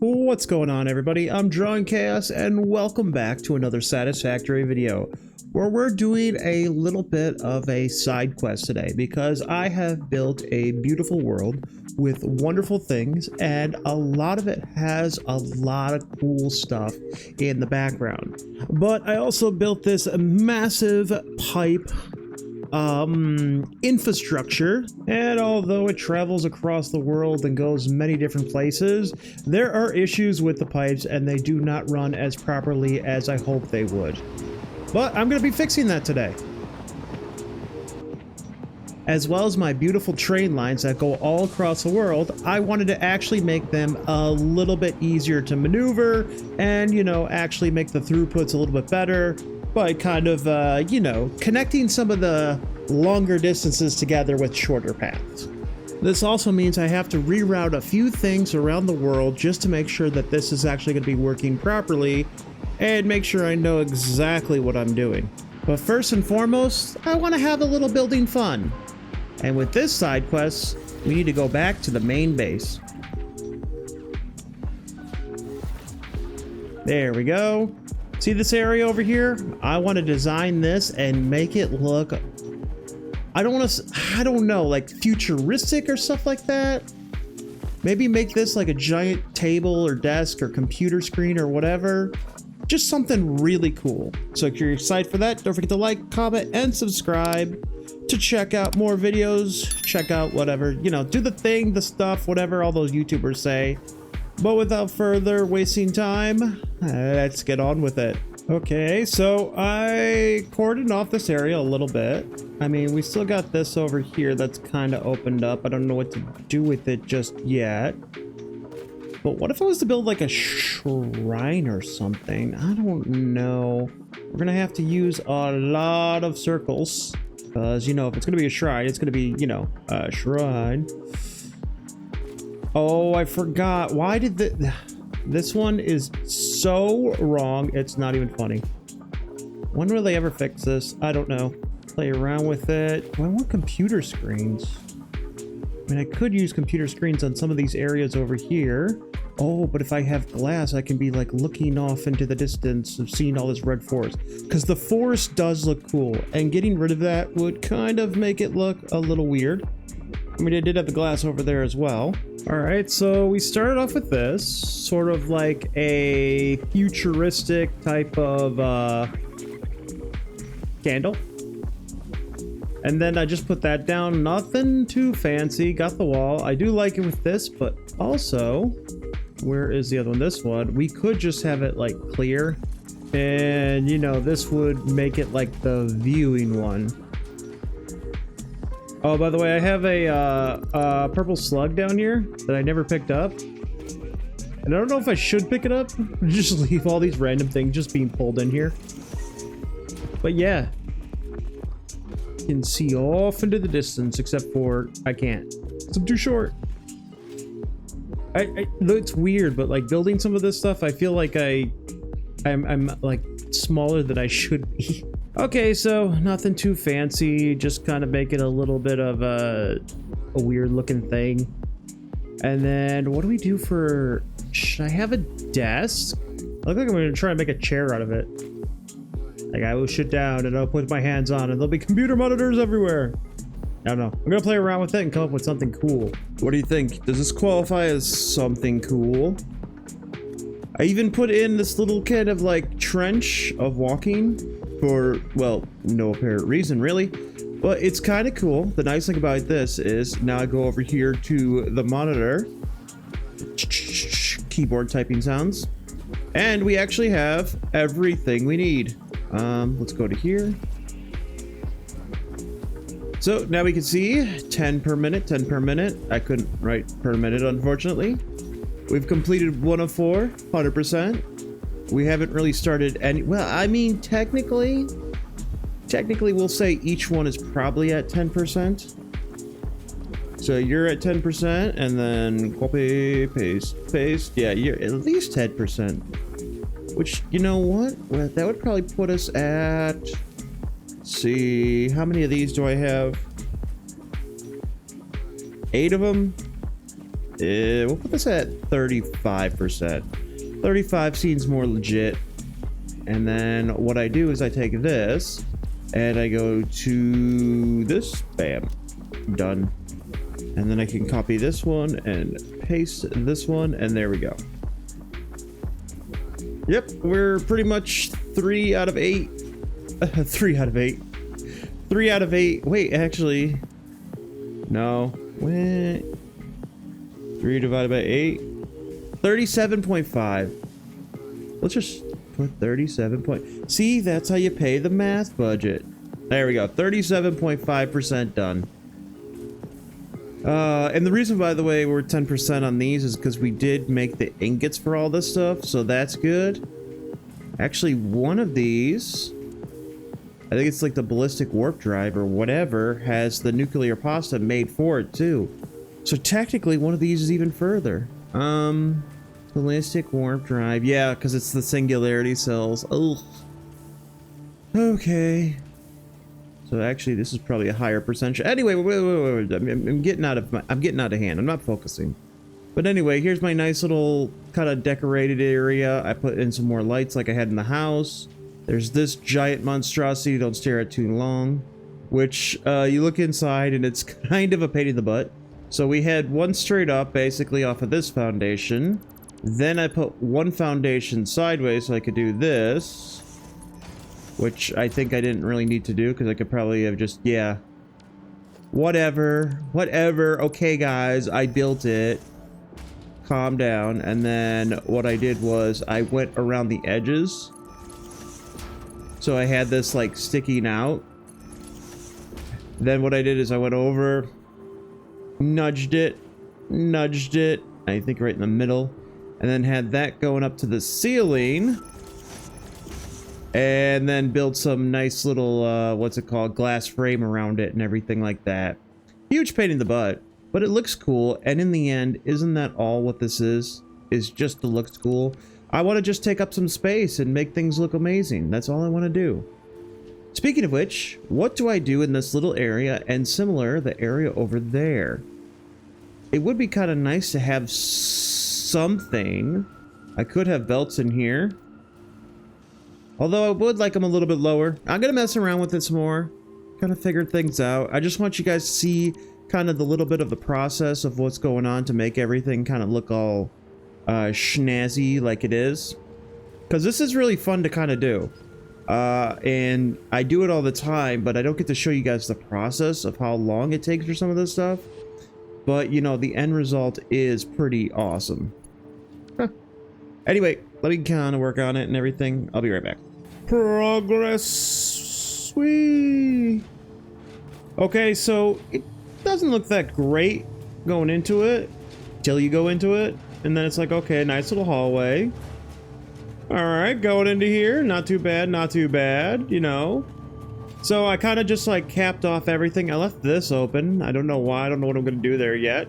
What's going on, everybody? I'm Drawing Chaos and welcome back to another Satisfactory video where we're doing a little bit of a side quest today because I have built a beautiful world with wonderful things, and a lot of it has a lot of cool stuff in the background. But I also built this massive pipe infrastructure, and although it travels across the world and goes many different places, there are issues with the pipes and they do not run as properly as I hoped they would. But I'm going to be fixing that today. As well as my beautiful train lines that go all across the world, I wanted to actually make them a little bit easier to maneuver and, actually make the throughputs a little bit better by kind of, connecting some of the longer distances together with shorter paths. This also means I have to reroute a few things around the world just to make sure that this is actually going to be working properly and make sure I know exactly what I'm doing. But first and foremost, I want to have a little building fun. And with this side quest, we need to go back to the main base. There we go. See this area over here? I want to design this and make it look, I don't know, like futuristic or stuff like that. Maybe make this like a giant table or desk or computer screen or whatever. Just something really cool. So if you're excited for that, don't forget to like, comment, and subscribe to check out more videos. Check out whatever, do the thing, the stuff, whatever all those YouTubers say. But without further wasting time, let's get on with it. Okay, so I cordoned off this area a little bit. I mean, we still got this over here that's kind of opened up. I don't know what to do with it just yet. But what if I was to build like a shrine or something? I don't know. We're gonna have to use a lot of circles. Because, if it's gonna be a shrine, it's gonna be, a shrine. Oh, I forgot. Why did this one is so wrong, it's not even funny. When will they ever fix this? I don't know. Play around with it. Do I want computer screens? I mean, I could use computer screens on some of these areas over here. Oh, but if I have glass, I can be like looking off into the distance of seeing all this red forest. Because the forest does look cool, and getting rid of that would kind of make it look a little weird. I mean, I did have the glass over there as well. All right, so we started off with this, sort of like a futuristic type of candle. And then I just put that down, nothing too fancy, got the wall. I do like it with this, but also, where is the other one? This one, we could just have it like clear. And this would make it like the viewing one. Oh, by the way, I have a purple slug down here that I never picked up. And I don't know if I should pick it up. Just leave all these random things just being pulled in here. But yeah. You can see off into the distance, except for I can't. 'Cause I'm too short. It's weird, but like building some of this stuff, I feel like I'm like smaller than I should be. Okay, so nothing too fancy, just kind of make it a little bit of a weird looking thing. And then what do we do for, should I have a desk? I look like I'm gonna try and make a chair out of it. Like I will sit down and I'll put my hands on and there'll be computer monitors everywhere. I don't know. I'm gonna play around with it and come up with something cool. What do you think? Does this qualify as something cool? I even put in this little kind of like trench of walking for, well, no apparent reason really, but it's kind of cool. The nice thing about this is now I go over here to the monitor, keyboard typing sounds, and we actually have everything we need. Let's go to here. So now we can see 10 per minute, 10 per minute. I couldn't write per minute, unfortunately. We've completed 1 of 4, 100%. We haven't really started any, well, I mean, technically we'll say each one is probably at 10%. So you're at 10% and then copy, paste. Yeah, you're at least 10%. Which, you know what? Well, that would probably put us at, let's see, how many of these do I have? 8 of them. We'll put this at 35%. 35 seems more legit. And then what I do is I take this and I go to this, bam, done. And then I can copy this one and paste this one, and there we go. Yep, we're pretty much 3 out of 8. 3 out of 8. 3 out of 8. Wait, actually, no. Wait. 3 divided by 8. 37.5. Let's just put 37 point. See, that's how you pay the math budget. There we go. 37.5% done. And the reason, by the way, we're 10% on these is because we did make the ingots for all this stuff, so that's good. Actually, one of these, I think it's like the ballistic warp drive or whatever, has the nuclear pasta made for it too. So technically, one of these is even further. Ballistic warp drive, yeah, because it's the singularity cells. Ugh. Okay. So actually, this is probably a higher percentage. Anyway, wait. I'm getting out of hand. I'm not focusing. But anyway, here's my nice little kind of decorated area. I put in some more lights like I had in the house. There's this giant monstrosity. Don't stare at too long. Which you look inside and it's kind of a pain in the butt. So we had one straight up, basically off of this foundation. Then I put one foundation sideways so I could do this. Which I think I didn't really need to do because I could probably have just, yeah. Whatever. Okay, guys, I built it. Calm down. And then what I did was I went around the edges. So I had this like sticking out. Then what I did is I went over, nudged it, I think right in the middle. And then had that going up to the ceiling. And then build some nice little, what's it called, glass frame around it and everything like that. Huge pain in the butt, but it looks cool. And in the end, isn't that all what this is just to look cool? I want to just take up some space and make things look amazing. That's all I want to do. Speaking of which, what do I do in this little area and similar, the area over there? It would be kind of nice to have something. I could have belts in here. Although I would like them a little bit lower. I'm going to mess around with this more. Kind of figure things out. I just want you guys to see kind of the little bit of the process of what's going on to make everything kind of look all schnazzy like it is. Because this is really fun to kind of do. And I do it all the time, but I don't get to show you guys the process of how long it takes for some of this stuff. But, you know, the end result is pretty awesome. Huh. Anyway, let me kind of work on it and everything. I'll be right back. Progress. Sweet. Okay, so it doesn't look that great going into it till you go into it. And then it's like, okay, nice little hallway. All right, going into here. Not too bad, you know. So I kind of just like capped off everything. I left this open. I don't know why. I don't know what I'm going to do there yet.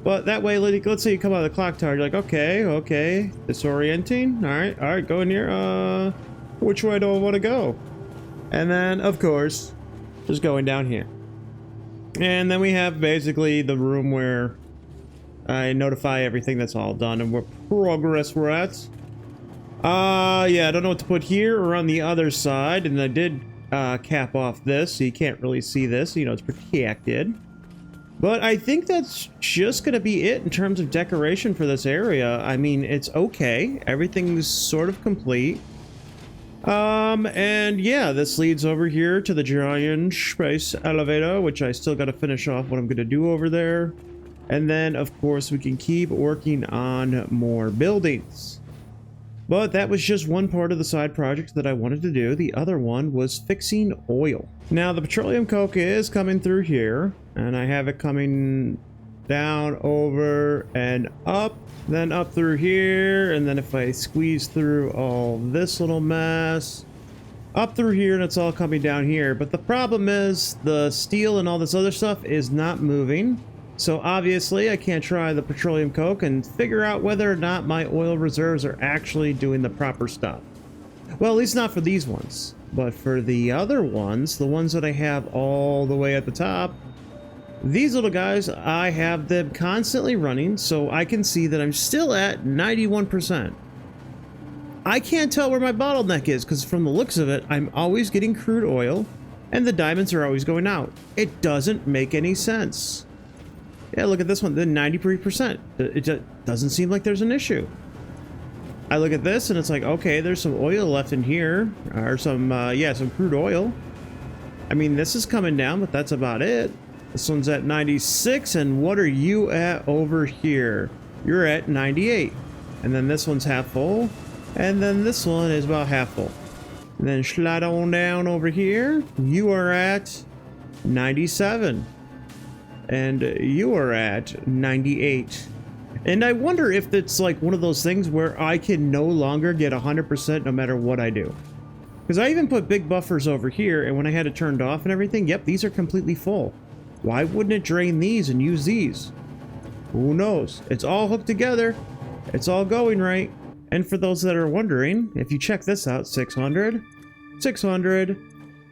But that way, let's say you come out of the clock tower. You're like, okay. Disorienting. All right, go in here. Which way do I want to go? And then, of course, just going down here. And then we have basically the room where I notify everything that's all done and what progress we're at. Yeah, I don't know what to put here or on the other side. And I did cap off this, so you can't really see this. You know, it's protected. But I think that's just going to be it in terms of decoration for this area. I mean, it's okay. Everything's sort of complete. And yeah, this leads over here to the giant space elevator, which I still got to finish off what I'm going to do over there. And then, of course, we can keep working on more buildings. But that was just one part of the side project that I wanted to do. The other one was fixing oil. Now, the petroleum coke is coming through here, and I have it coming down, over, and up, then up through here, and then if I squeeze through all this little mess, up through here, and it's all coming down here. But the problem is the steel and all this other stuff is not moving. So obviously I can't try the petroleum coke and figure out whether or not my oil reserves are actually doing the proper stuff. Well, at least not for these ones. But for the other ones, the ones that I have all the way at the top, These little guys, I have them constantly running, so I can see that I'm still at 91%. I can't tell where my bottleneck is, because from the looks of it, I'm always getting crude oil, and the diamonds are always going out. It doesn't make any sense. Yeah, look at this one, the 93%. It just doesn't seem like there's an issue. I look at this, and it's like, okay, there's some oil left in here, or some crude oil. I mean, this is coming down, but that's about it. This one's at 96, and what are you at over here? You're at 98. And then this one's half full, and then this one is about half full. And then slide on down over here. You are at 97. And you are at 98. And I wonder if it's like one of those things where I can no longer get 100% no matter what I do. Because I even put big buffers over here, and when I had it turned off and everything, yep, these are completely full. Why wouldn't it drain these and use these? Who knows? It's all hooked together. It's all going right. And for those that are wondering, if you check this out, 600, 600,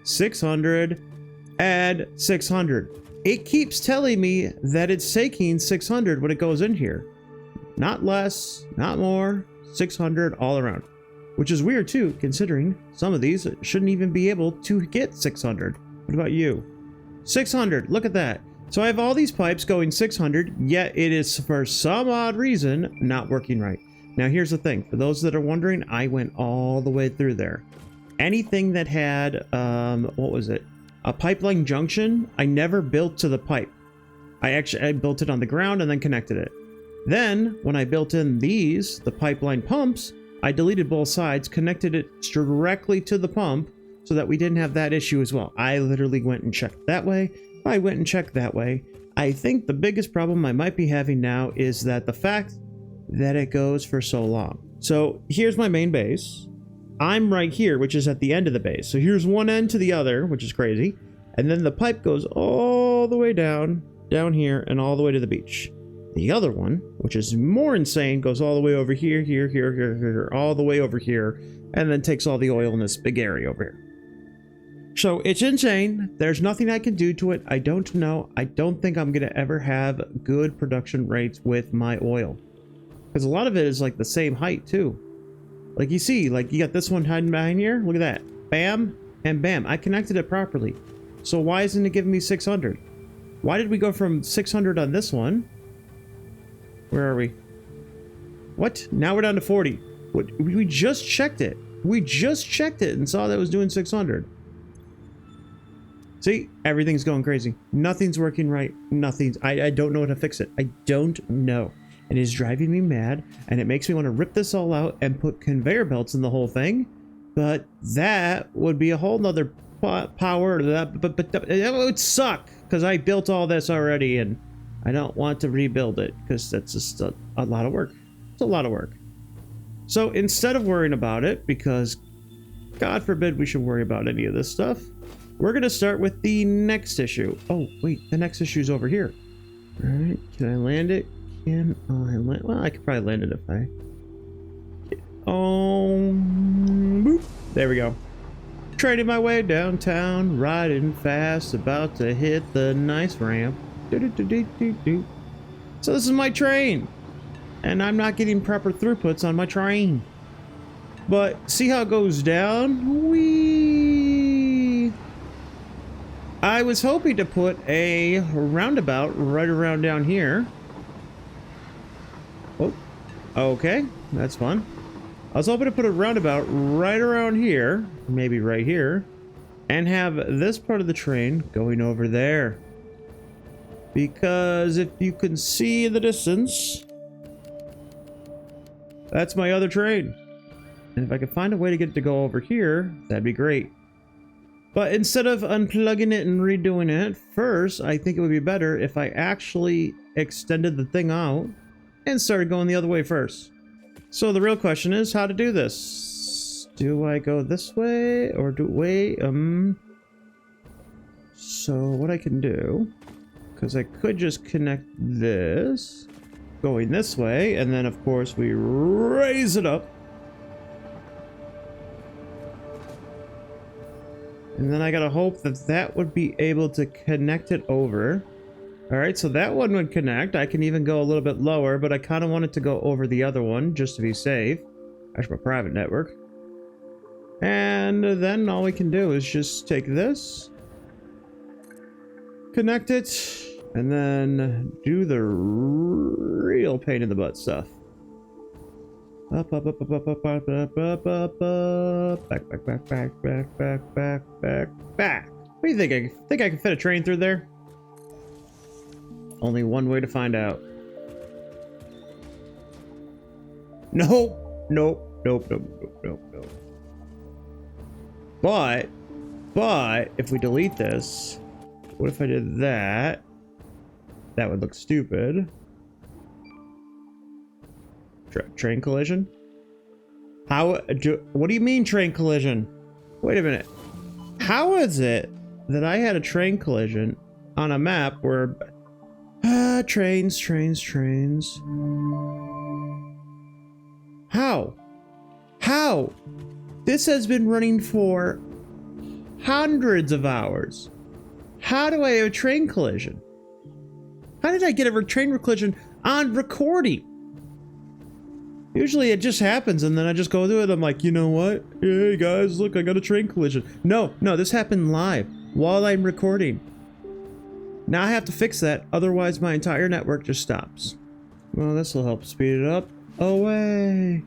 600, add 600. It keeps telling me that it's taking 600 when it goes in here. Not less, not more, 600 all around. Which is weird too, considering some of these shouldn't even be able to get 600. What about you? 600, look at that. So I have all these pipes going 600, yet it is for some odd reason not working right. Now here's the thing, for those that are wondering, I went all the way through there. Anything that had, what was it? A pipeline junction, I never built to the pipe. I built it on the ground and then connected it. Then, when I built in these, the pipeline pumps, I deleted both sides, connected it directly to the pump, so that we didn't have that issue as well. I literally went and checked that way. I went and checked that way. I think the biggest problem I might be having now is that the fact that it goes for so long. So here's my main base. I'm right here, which is at the end of the base. So here's one end to the other, which is crazy. And then the pipe goes all the way down here, and all the way to the beach. The other one, which is more insane, goes all the way over here, here, all the way over here, and then takes all the oil in this big area over here. So it's insane. There's nothing I can do to it. I don't know. I don't think I'm going to ever have good production rates with my oil. Because a lot of it is like the same height too. Like you see, like you got this one hiding behind here. Look at that. Bam and bam. I connected it properly. So why isn't it giving me 600? Why did we go from 600 on this one? Where are we? What? Now we're down to 40. What? We just checked it. We just checked it and saw that it was doing 600. See, everything's going crazy. Nothing's working right. I don't know how to fix it. I don't know. It is driving me mad, and it makes me want to rip this all out and put conveyor belts in the whole thing. But that would be a whole nother power. But it would suck, because I built all this already, and I don't want to rebuild it, because that's just a lot of work. It's a lot of work. So instead of worrying about it, because God forbid we should worry about any of this stuff, we're going to start with the next issue. Oh, wait, the next issue's over here. All right, can I land it? Can I land? Well, I could probably land it if I... Oh, boop. There we go. Trading my way downtown, riding fast, about to hit the nice ramp. Do-do-do-do-do-do. So this is my train, and I'm not getting proper throughputs on my train. But see how it goes down? Whee! I was hoping to put a roundabout right around down here. Oh, okay, that's fun. I was hoping to put a roundabout right around here, maybe right here, and have this part of the train going over there. Because if you can see in the distance, that's my other train. And if I could find a way to get it to go over here, that'd be great. But instead of unplugging it and redoing it, first, I think it would be better if I actually extended the thing out and started going the other way first. So the real question is how to do this. Do I go this way or do wait? So what I can do, because I could just connect this going this way, and then of course we raise it up. And then I gotta hope that that would be able to connect it over. All right, so that one would connect. I can even go a little bit lower, but I kind of want it to go over the other one just to be safe. That's my private network. And then all we can do is just take this, connect it, and then do the real pain in the butt stuff. Up, up, up, up, up, up, up, up, up, up, up, back, back, back, back, back, back, back, back, back. What do you think? I think I can fit a train through there? Only one way to find out. Nope, nope, nope, nope, nope, nope, nope. But if we delete this, what if I did that? That would look stupid. Train collision? What do you mean train collision? Wait a minute. How is it that I had a train collision on a map where trains. How? This has been running for hundreds of hours. How do I have a train collision? How did I get a train collision on recording? Usually it just happens and then I just go through it. I'm like, you know what? Hey guys, look, I got a train collision. No, this happened live while I'm recording. Now I have to fix that, otherwise my entire network just stops. Well, this will help speed it up. Away.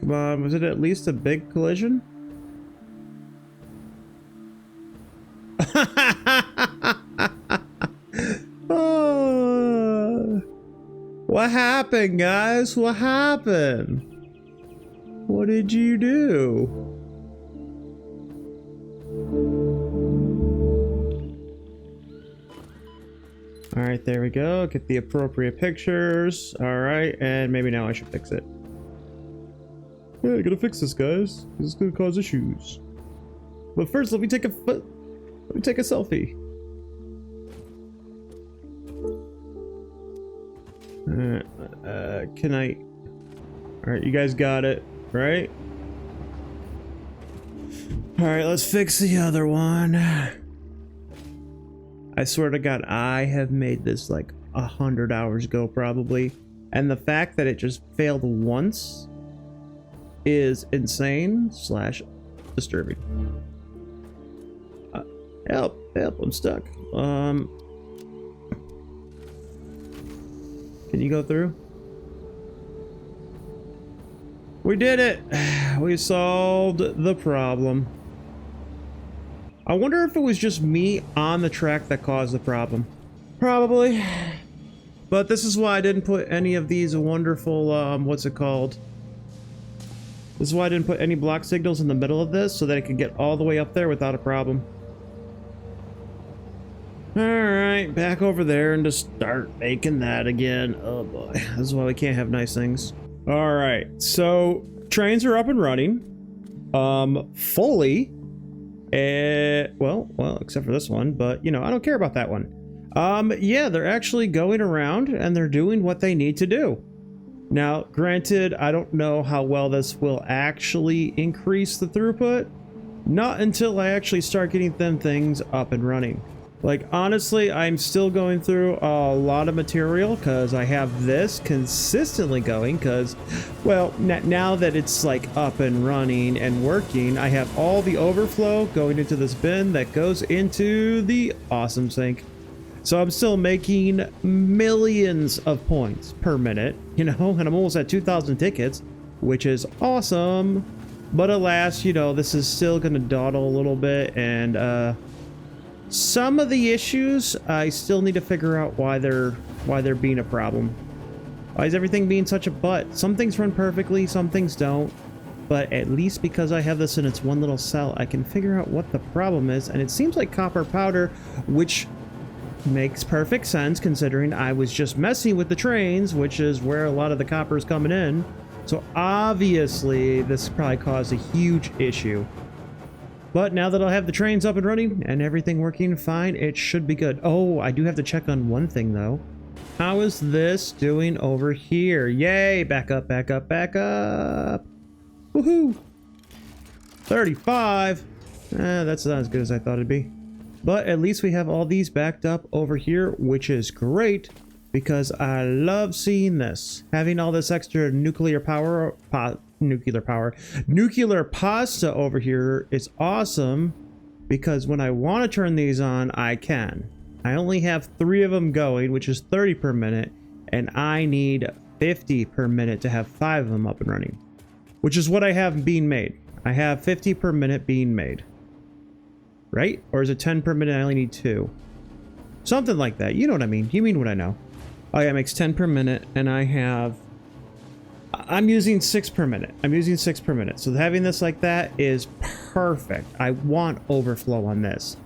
Come on, was it at least a big collision? Oh. What happened, guys? What happened? What did you do? All right, there we go. Get the appropriate pictures. All right, and maybe now I should fix it. Yeah, I gotta fix this, guys. This is gonna cause issues. But first, let me take a selfie. Can I? All right, you guys got it, right? All right, let's fix the other one. I swear to God, I have made this like 100 hours ago, probably. And the fact that it just failed once is insane / disturbing. Help, I'm stuck. Can you go through? We did it! We solved the problem. I wonder if it was just me on the track that caused the problem. Probably. But this is why I didn't put any of these wonderful, what's it called? This is why I didn't put any block signals in the middle of this, so that it could get all the way up there without a problem. Alright, back over there and just start making that again. Oh boy, this is why we can't have nice things. Alright, so trains are up and running. Fully. Well, except for this one, but you know, I don't care about that one. Yeah, they're actually going around and they're doing what they need to do. Now, granted, I don't know how well this will actually increase the throughput. Not until I actually start getting them things up and running. Like, honestly, I'm still going through a lot of material because I have this consistently going because, well, now that it's like up and running and working, I have all the overflow going into this bin that goes into the awesome sink. So I'm still making millions of points per minute, you know, and I'm almost at 2,000 tickets, which is awesome. But alas, you know, this is still going to dawdle a little bit, and some of the issues I still need to figure out why they're being a problem. Why is everything being such a butt? Some things run perfectly, some things don't. But at least because I have this in its one little cell, I can figure out what the problem is. And it seems like copper powder, which makes perfect sense considering I was just messing with the trains, which is where a lot of the copper is coming in. So obviously this probably caused a huge issue. But now that I'll have the trains up and running and everything working fine, it should be good. Oh, I do have to check on one thing though. How is this doing over here? Yay, back up, back up, back up. Woohoo! 35. That's not as good as I thought it'd be. But at least we have all these backed up over here, which is great because I love seeing this. Having all this extra nuclear pasta over here is awesome because when I want to turn these on, I can. I only have 3 of them going, which is 30 per minute, and I need 50 per minute to have 5 of them up and running, which is what I have being made. I have 50 per minute being made. Right? Or is it 10 per minute? I only need 2. Something like that. You know what I mean. You mean what I know. Oh yeah, it makes 10 per minute, and I'm using 6 per minute. I'm using 6 per minute. So having this like that is perfect. I want overflow on this.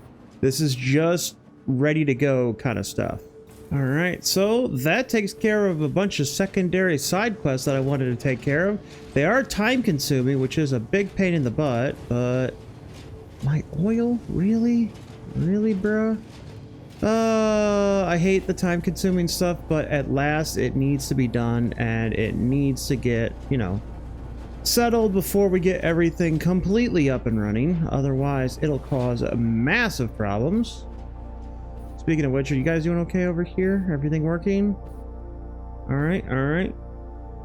This is just ready to go kind of stuff. All right, so that takes care of a bunch of secondary side quests that I wanted to take care of. They are time consuming, which is a big pain in the butt, but my oil? Really? Really, bruh? I hate the time consuming stuff, but at last it needs to be done and it needs to get, you know, settled before we get everything completely up and running. Otherwise, it'll cause massive problems. Speaking of which, are you guys doing okay over here? Everything working? All right, all right.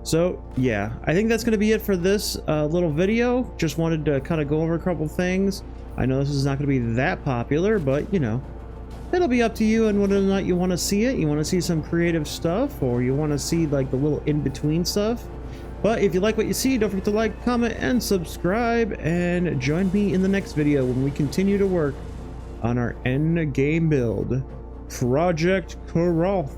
So yeah, I think that's going to be it for this little video. Just wanted to kind of go over a couple things. I know this is not going to be that popular, but you know, it'll be up to you and whether or not you want to see it. You want to see some creative stuff, or you want to see like the little in-between stuff. But if you like what you see, don't forget to like, comment, and subscribe, and join me in the next video when we continue to work on our end game build, Project Corral.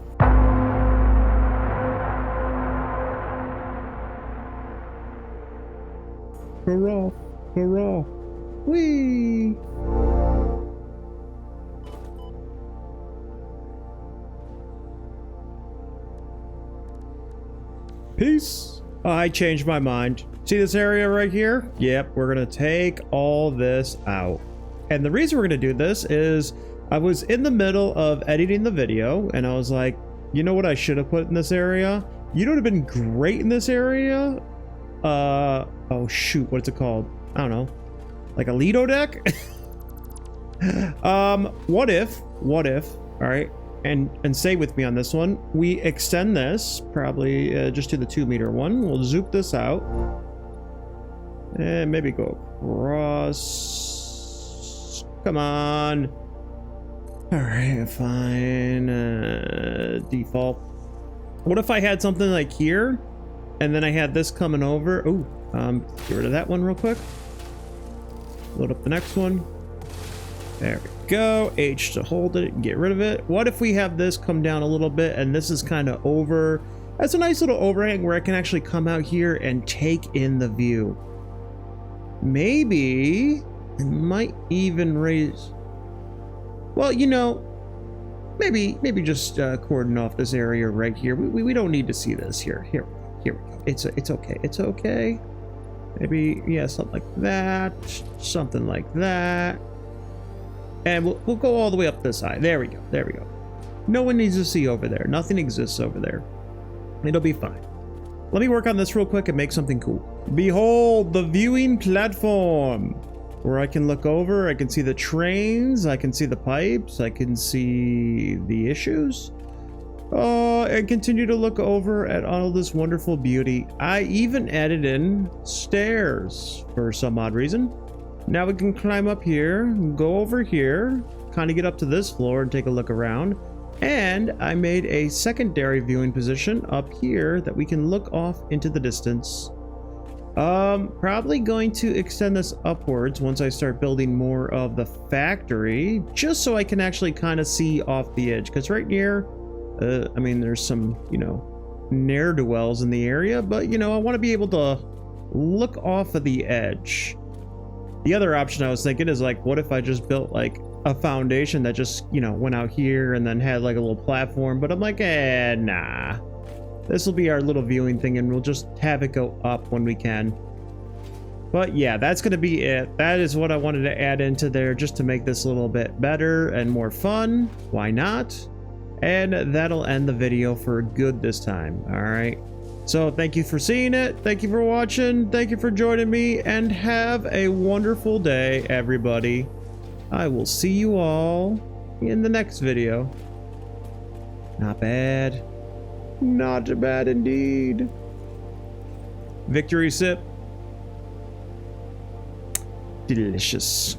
Corral, corral. Whee! Peace. I changed my mind. See this area right here? Yep, we're gonna take all this out. And the reason we're gonna do this is I was in the middle of editing the video and I was like, you know what I should have put in this area? You know what would have been great in this area? Oh shoot, what's it called? I don't know. Like a Lido deck? What if, all right, and stay with me on this one. We extend this, probably just to the 2-meter one. We'll zoop this out. And maybe go across. Come on. All right, fine. Default. What if I had something like here, and then I had this coming over? Oh, get rid of that one real quick. Load up the next one. There we go. H to hold it and get rid of it. What if we have this come down a little bit and this is kind of over? That's a nice little overhang where I can actually come out here and take in the view. Maybe I might even raise, well, you know, maybe just cordon off this area right here. We don't need to see this here. Here we go. It's okay. It's okay. Maybe, yeah, something like that. Something like that. And we'll go all the way up this side. There we go. There we go. No one needs to see over there. Nothing exists over there. It'll be fine. Let me work on this real quick and make something cool. Behold, the viewing platform, where I can look over. I can see the trains. I can see the pipes. I can see the issues. And continue to look over at all this wonderful beauty. I even added in stairs for some odd reason. Now we can climb up here, go over here, kind of get up to this floor and take a look around. And I made a secondary viewing position up here that we can look off into the distance. Probably going to extend this upwards once I start building more of the factory, just so I can actually kind of see off the edge. Because right here, I mean, there's some, you know, ne'er-do-wells in the area, but, you know, I want to be able to look off of the edge. The other option I was thinking is, like, what if I just built, like, a foundation that just, you know, went out here and then had, like, a little platform? But I'm like, nah. This will be our little viewing thing, and we'll just have it go up when we can. But, yeah, that's going to be it. That is what I wanted to add into there just to make this a little bit better and more fun. Why not? And that'll end the video for good this time. All right. So thank you for seeing it. Thank you for watching. Thank you for joining me, and have a wonderful day, everybody. I will see you all in the next video. Not bad. Not bad indeed. Victory sip. Delicious.